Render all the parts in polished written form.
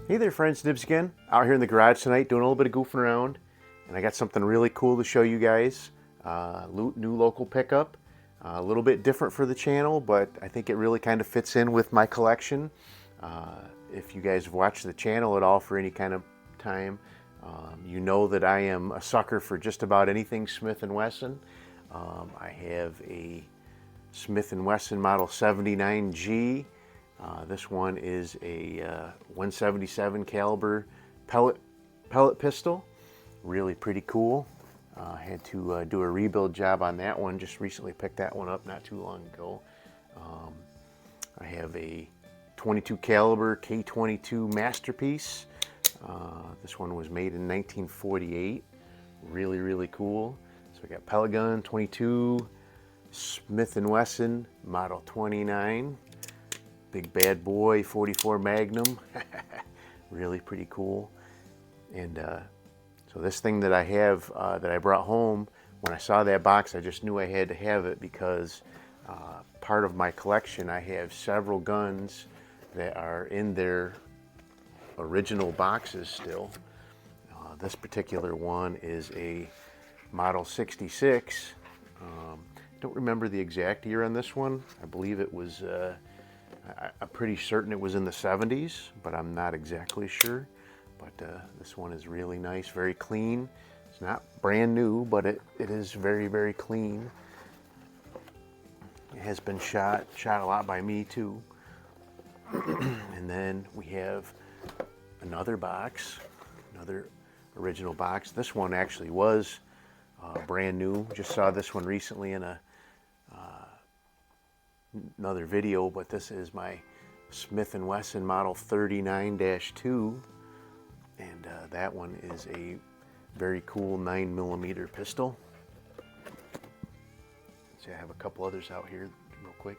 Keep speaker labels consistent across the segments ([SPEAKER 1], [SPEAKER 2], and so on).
[SPEAKER 1] Hey there friends, Nibs again. Out here in the garage tonight doing a little bit of goofing around, and I got something really cool to show you guys. New local pickup, a little bit different for the channel, but I think it really kind of fits in with my collection. If you guys have watched the channel at all for any kind of time, you know that I am a sucker for just about anything Smith & Wesson. I have a Smith & Wesson Model 79G. This one is a 177 caliber pellet pistol. Really pretty cool. Had to do a rebuild job on that one. Just recently picked that one up not too long ago. I have a 22 caliber K22 Masterpiece. This one was made in 1948. Really cool. So we got pellet gun 22, Smith & Wesson Model 29. Big bad boy 44 Magnum. Really pretty cool. And so this thing that I have that I brought home, when I saw that box I just knew I had to have it because part of my collection, I have several guns that are in their original boxes still. This particular one is a Model 66. Don't remember the exact year on this one. I believe it was I'm pretty certain it was in the 70s, but I'm not exactly sure. But this one is really nice, very clean. It's not brand new, but it is very clean. It has been shot a lot by me too. And then we have another box, another original box. This one actually was brand new. Just saw this one recently in another video, but this is my Smith & Wesson Model 39-2, and that one is a very cool 9mm pistol. See, I have a couple others out here real quick.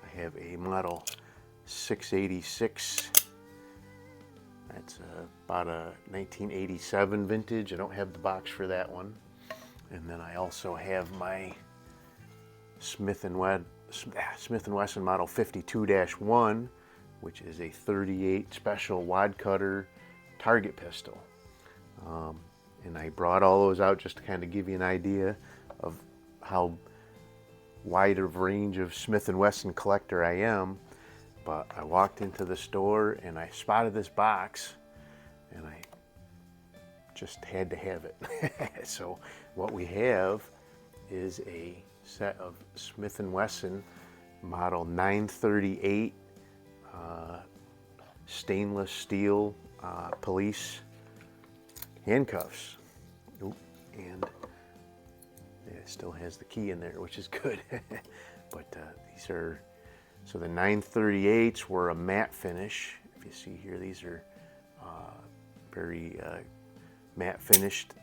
[SPEAKER 1] I have a Model 686. That's about a 1987 vintage. I don't have the box for that one. And then I also have my Smith & Wesson Model 52-1, which is a 38 special wad cutter target pistol. And I brought all those out just to kind of give you an idea of how wide of range of Smith & Wesson collector I am. But I walked into the store and I spotted this box and I just had to have it. So what we have is a set of Smith & Wesson Model 938 stainless steel police handcuffs. Oop, and it still has the key in there, which is good. But these are, so the 938s were a matte finish. If you see here, these are very matte finished.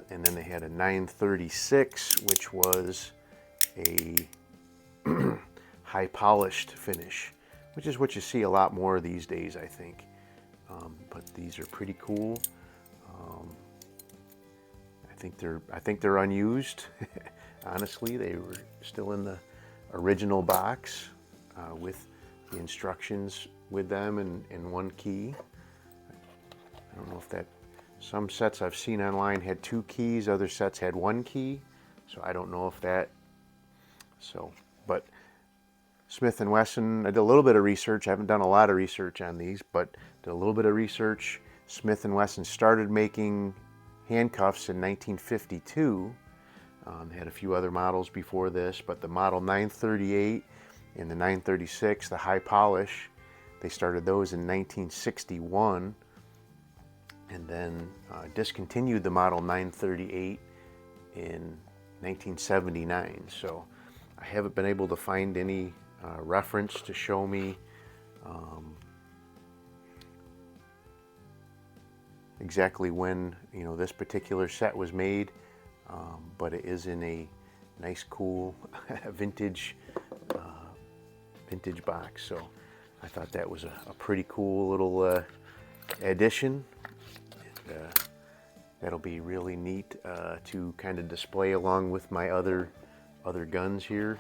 [SPEAKER 1] And then they had a 936, which was a high polished finish, which is what you see a lot more these days, I think. But these are pretty cool. I think they're unused. Honestly, they were still in the original box with the instructions with them and one key. I don't know if that. Some sets I've seen online had 2 keys, other sets had 1 key, so I don't know if that, but Smith & Wesson, I did a little bit of research. I haven't done a lot of research on these, but did a little bit of research. Smith & Wesson started making handcuffs in 1952. They had a few other models before this, but the Model 938 and the 936, the high polish, they started those in 1961. And then discontinued the Model 938 in 1979. So I haven't been able to find any reference to show me exactly when this particular set was made, but it is in a nice, cool vintage box. So I thought that was a pretty cool little addition. That'll be really neat to kind of display along with my other guns here.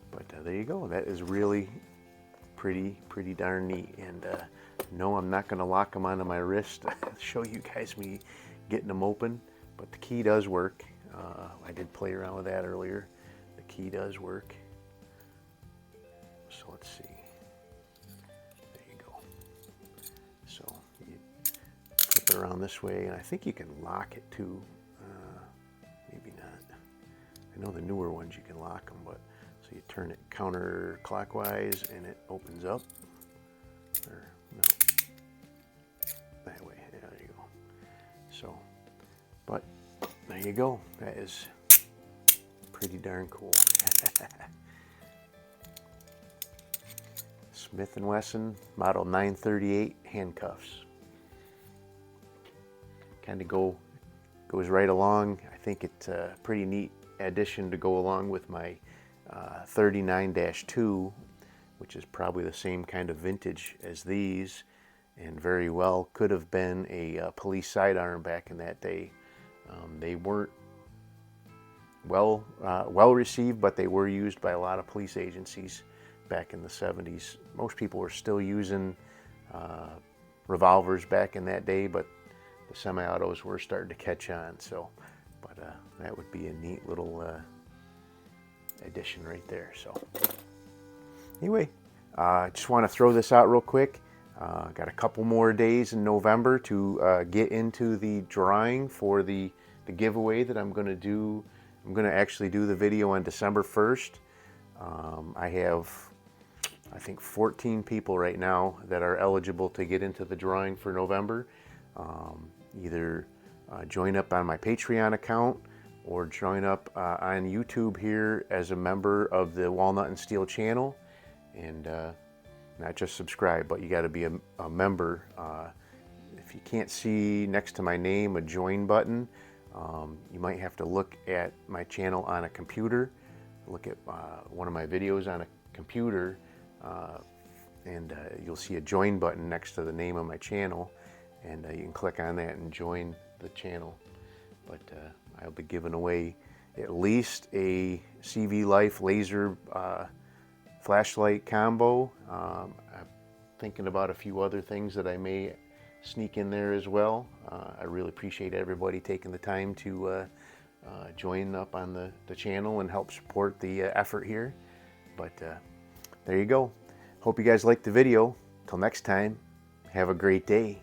[SPEAKER 1] But there you go. That is really pretty darn neat. And no, I'm not going to lock them onto my wrist to show you guys me getting them open, but the key does work. I did play around with that earlier. The key does work. So let's see. There you go. So you flip it around this way, and I think you can lock it too. Maybe not. I know the newer ones you can lock them, but so you turn it counterclockwise and it opens up. Or no, that way. Yeah, there you go. So, but there you go. That is pretty darn cool. Smith & Wesson Model 938 handcuffs. Kind of goes right along. I think it's a pretty neat addition to go along with my 39-2, which is probably the same kind of vintage as these, and very well could have been a police sidearm back in that day. They weren't well received, but they were used by a lot of police agencies back in the 70s. Most people were still using revolvers back in that day, but the semi-autos were starting to catch on. So, but that would be a neat little addition right there. So anyway, I just want to throw this out real quick. Got a couple more days in November to get into the drawing for the giveaway that I'm going to do. I'm going to actually do the video on December 1st. I have, I think, 14 people right now that are eligible to get into the drawing for November. Either join up on my Patreon account or join up on YouTube here as a member of the Walnut and Steel channel, and not just subscribe, but you got to be a member. If you can't see next to my name a join button, you might have to look at my channel on a computer, look at one of my videos on a computer, and you'll see a join button next to the name of my channel, and you can click on that and join the channel. But I'll be giving away at least a CV Life laser flashlight combo. I'm thinking about a few other things that I may sneak in there as well. I really appreciate everybody taking the time to join up on the channel and help support the effort here. But there you go. Hope you guys liked the video. Till next time, have a great day.